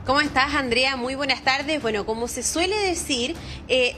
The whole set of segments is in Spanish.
¿Cómo estás, Andrea? Muy buenas tardes. Bueno, como se suele decir,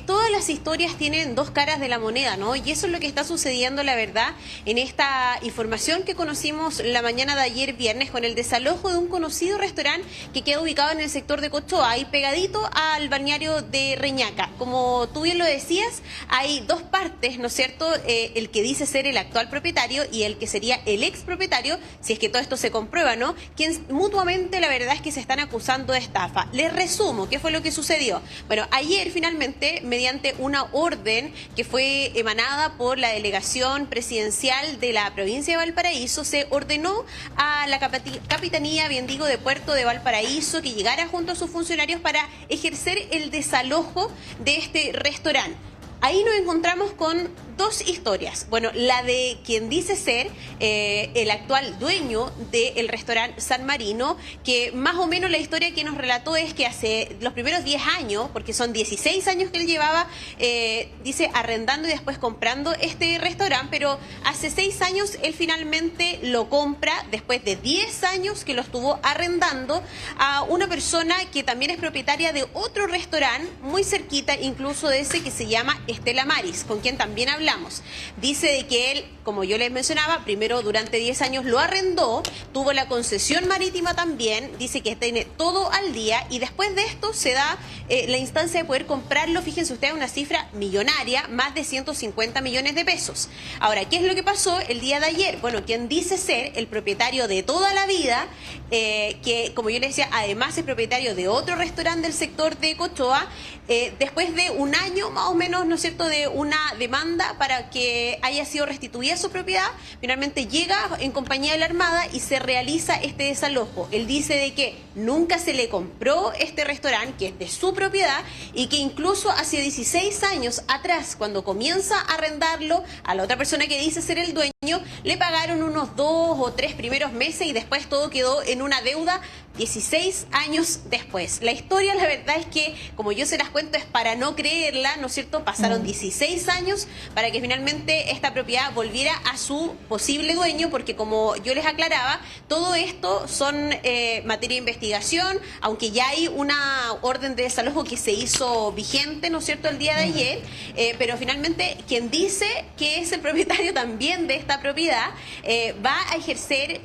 todas las historias tienen dos caras de la moneda, ¿no? Y eso es lo que está sucediendo, la verdad, en esta información que conocimos la mañana de ayer viernes con el desalojo de un conocido restaurante que queda ubicado en el sector de Cochoa, ahí pegadito al balneario de Reñaca. Como tú bien lo decías, hay dos partes, ¿no es cierto? El que dice ser el actual propietario y el que sería el ex propietario, si es que todo esto se comprueba, ¿no? Quien mutuamente, la verdad es que se están acusando de estafa. Les resumo qué fue lo que sucedió. Bueno, ayer finalmente, mediante una orden que fue emanada por la delegación presidencial de la provincia de Valparaíso, se ordenó a la Capitanía, bien digo, de Puerto de Valparaíso que llegara junto a sus funcionarios para ejercer el desalojo de este restaurante. Ahí nos encontramos con dos historias. Bueno, la de quien dice ser el actual dueño del restaurante San Marino, que más o menos la historia que nos relató es que hace los primeros 10 años, porque son 16 años que él llevaba, dice, arrendando y después comprando este restaurante, pero hace 6 años él finalmente lo compra, después de 10 años que lo estuvo arrendando, a una persona que también es propietaria de otro restaurante, muy cerquita incluso de ese, que se llama Estela Maris, con quien también hablamos. Dice de que él, como yo les mencionaba, primero durante 10 años lo arrendó, tuvo la concesión marítima también, dice que tiene todo al día y después de esto se da la instancia de poder comprarlo, fíjense ustedes, una cifra millonaria, más de 150 millones de pesos. Ahora, ¿qué es lo que pasó el día de ayer? Bueno, quien dice ser el propietario de toda la vida, que como yo les decía, además es propietario de otro restaurante del sector de Cochoa, después de un año más o menos, ¿no es cierto?, de una demanda para que haya sido restituida su propiedad, finalmente llega en compañía de la Armada y se realiza este desalojo. Él dice de que nunca se le compró este restaurante, que es de su propiedad, y que incluso hace 16 años atrás, cuando comienza a arrendarlo a la otra persona que dice ser el dueño, le pagaron unos 2 o 3 primeros meses y después todo quedó en una deuda 16 años después. La historia, la verdad es que, como yo se las cuento, es para no creerla, ¿no es cierto? Pasaron 16 años para que finalmente esta propiedad volviera a su posible dueño, porque como yo les aclaraba, todo esto son materia de investigación, aunque ya hay una orden de desalojo que se hizo vigente, ¿no es cierto?, el día de ayer, pero finalmente quien dice que es el propietario también de esta propiedad va a ejercer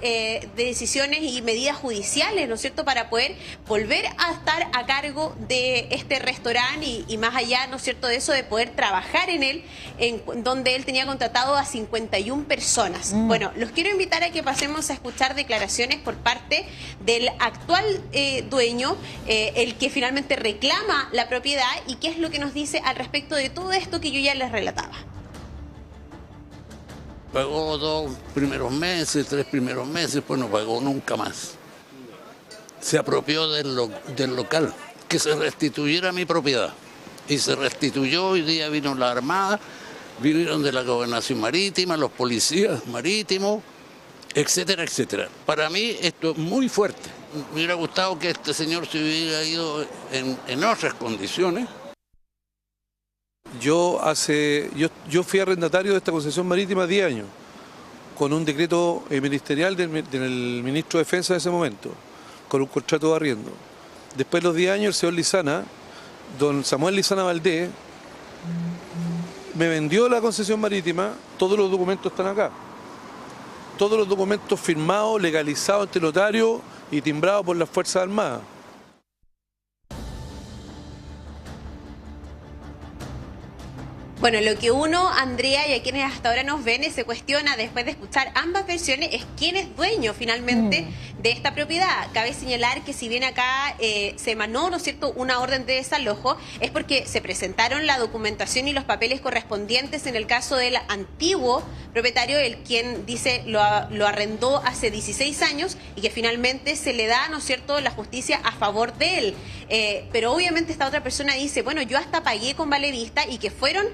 decisiones y medidas judiciales, ¿no es cierto?, para poder volver a estar a cargo de este restaurante y más allá, ¿no es cierto?, de eso, de poder trabajar en él, en donde él tenía contratado a 51 personas. Bueno, los quiero invitar a que pasemos a escuchar declaraciones por parte del actual dueño, el que finalmente reclama la propiedad, y qué es lo que nos dice al respecto de todo esto que yo ya les relataba. Pagó 2 primeros meses, 3 primeros meses, pues no pagó nunca más. Se apropió del local, que se restituyera mi propiedad. Y se restituyó. Hoy día vino la Armada, vinieron de la Gobernación Marítima, los policías marítimos, etcétera, etcétera. Para mí esto es muy fuerte. Me hubiera gustado que este señor se hubiera ido en otras condiciones. Yo fui arrendatario de esta concesión marítima 10 años, con un decreto ministerial del ministro de Defensa de ese momento, con un contrato de arriendo. Después de los 10 años, el señor Lizana, don Samuel Lizana Valdés, me vendió la concesión marítima. Todos los documentos están acá. Todos los documentos firmados, legalizados ante notario y timbrados por las Fuerzas Armadas. Bueno, lo que uno, Andrea, y a quienes hasta ahora nos ven, se cuestiona después de escuchar ambas versiones es quién es dueño finalmente de esta propiedad. Cabe señalar que si bien acá se emanó, ¿no es cierto?, una orden de desalojo, es porque se presentaron la documentación y los papeles correspondientes en el caso del antiguo propietario, el quien dice lo arrendó hace 16 años y que finalmente se le da, ¿no es cierto?, la justicia a favor de él. Pero obviamente esta otra persona dice, bueno, yo hasta pagué con vale vista y que fueron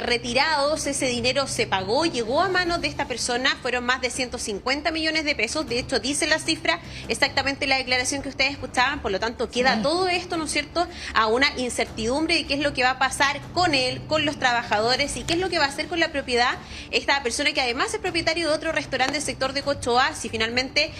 retirados, ese dinero se pagó, llegó a manos de esta persona, fueron más de 150 millones de pesos, de hecho dice la cifra cifra exactamente la declaración que ustedes escuchaban, por lo tanto queda todo esto, ¿no es cierto?, a una incertidumbre de qué es lo que va a pasar con él, con los trabajadores y qué es lo que va a hacer con la propiedad esta persona que además es propietario de otro restaurante del sector de Cochoa, si finalmente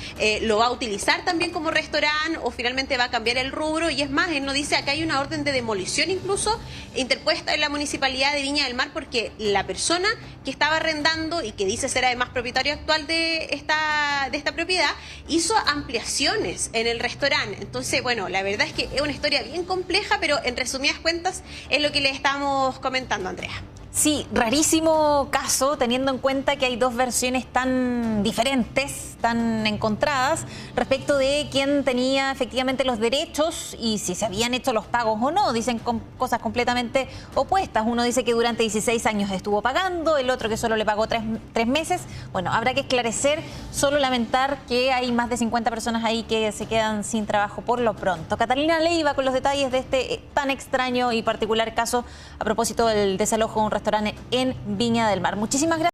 lo va a utilizar también como restaurante o finalmente va a cambiar el rubro. Y es más, él nos dice acá hay una orden de demolición incluso interpuesta en la Municipalidad de Viña del Mar porque la persona que estaba arrendando y que dice ser además propietario actual de esta propiedad hizo ampliaciones en el restaurante. Entonces, bueno, la verdad es que es una historia bien compleja, pero en resumidas cuentas es lo que le estamos comentando, Andrea. Sí, rarísimo caso, teniendo en cuenta que hay dos versiones tan diferentes, tan encontradas, respecto de quién tenía efectivamente los derechos y si se habían hecho los pagos o no. Dicen cosas completamente opuestas. Uno dice que durante 16 años estuvo pagando, el otro que solo le pagó 3 meses. Bueno, habrá que esclarecer, solo lamentar que hay más de 50 personas ahí que se quedan sin trabajo por lo pronto. Catalina Leiva con los detalles de este tan extraño y particular caso a propósito del desalojo de un restaurante en Viña del Mar. Muchísimas gracias.